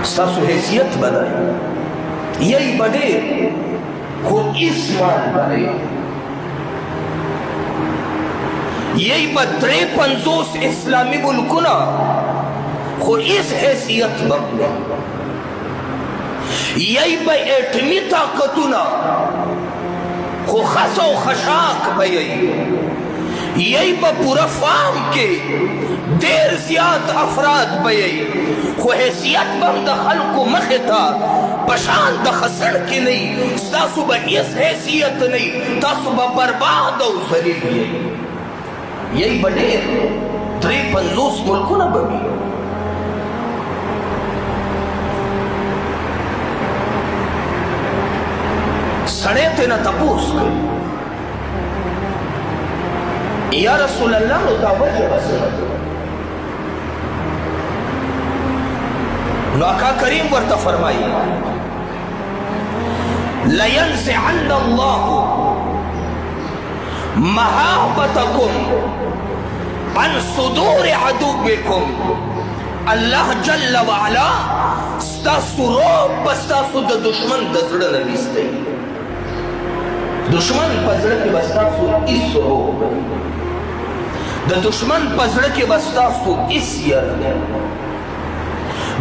स्तासु हैसियत बनाई यही बने को ईमान बने यही बदरे 50 इस्लामी मुल्कुना को इस हैसियत बने यही बेटमी ताकतुना को खसो खशाक बयई यही पूरा फार्म के देर ज्यादा अफराद बयई को हैसियत बम दखल को मखता पशान दखसड़ के नहीं तासुब इस हैसियत नहीं तासुब बर्बाद और जलील यही बड़े 53 मुल्कों न बनी सड़े थे न तपूस या रसूल अल्लाह नौका करीम वर्ता फरमाई लयन से अल्लाह महाबतकुम अन सुदूर अदुबिकुम अल्लाह जल्ल वाला स्तासु रोब स्तासु द दुश्मन दजड़ नविस्ते दुश्मन पजड़ के बस्तासु इस रोब द दुश्मन पजड़ के बस्तासु इस यर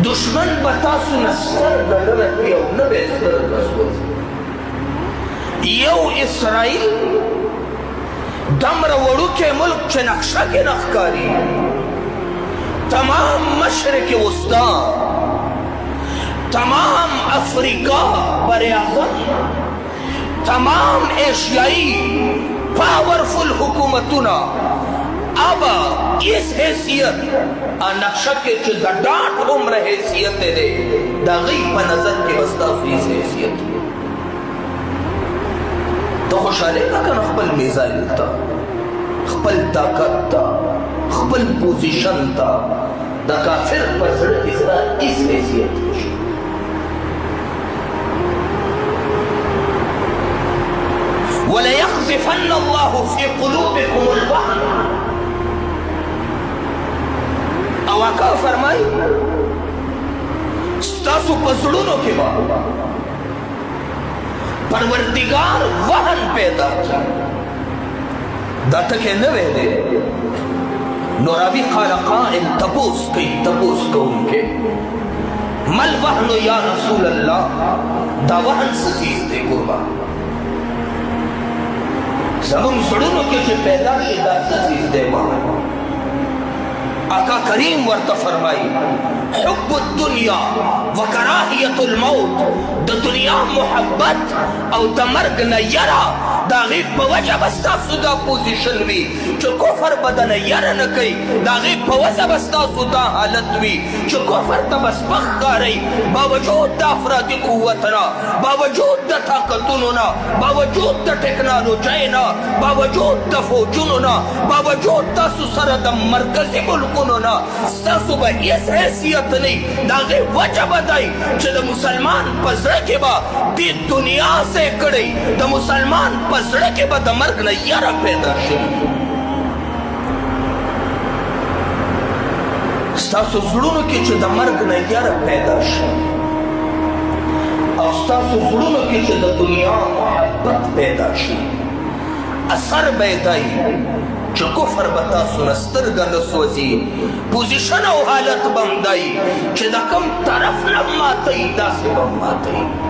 दुश्मन बतासु नस्तर दलर के और न बेस्तर रसूल यो इसराइल दमर वड़ू के मुल्क चे नक्शा के नखकारी तमाम मशरिक वस्ता तमाम अफ्रीका बरे आज़म तमाम एशियाई पावरफुल हुकूमतुना अब इस हैसियत नक्शा के चे डांट उम्र हैसियत दे दागी पर नजर के वस्ता इस हैसियत तो खुशाले का खपल मिसाइल था खपल ताकत था खपल पोजीशन था द काफिर पर इस हैसियत वलयख्ज़िफन्न अल्लाहु फी क़ुलूबिकुमुल वहन अवाका फरमाई स्तासु पसड़ों के बाद परवरदिगार वहन पैदा किया दाता के नवे दे नौरावी खालका इन तपूस को उनके मल वहन या रसूल अल्लाह दा वहन सजीज दे कुर्बा सबम सड़ों के जो पैदा दा सजीज दे वहन आका करीम वर्ता फरमाई हुब्बुद दुनिया व कराहियतुल मौत द दुनिया मोहब्बत और द मर्ग न यरा दागी पवजा बस्ता सुदा पोजीशन भी जो कोफर बदन यर न कई दागी पवजा बस्ता सुदा हालत भी जो कोफर तबस बख्ता रही बावजूद द अफरादी कुव्वतना बावजूद द ताकतुना बावजूद द टेक्नोलॉजी ना बावजूद द फौजुना बावजूद द सुसरद मरकजी मुल्कुना सुबह इस हैसियत नहीं दागे वजह बताई च मुसलमान पसड़े के बाद दी दुनिया से कड़ी द मुसलमान पसड़े के बाद मर्ग न यारा पैदा स्तासु जुड़ों के च द मर्ग न यारा पैदा और स्तासु जुड़ों के च द दुनिया मोहब्बत पैदा असर बैदाई जो कुफर बता सुनस्तर गलसोजी पोजीशन और हालत बंदाई च द कम तरफ लम्मा तई दास बम्मा तई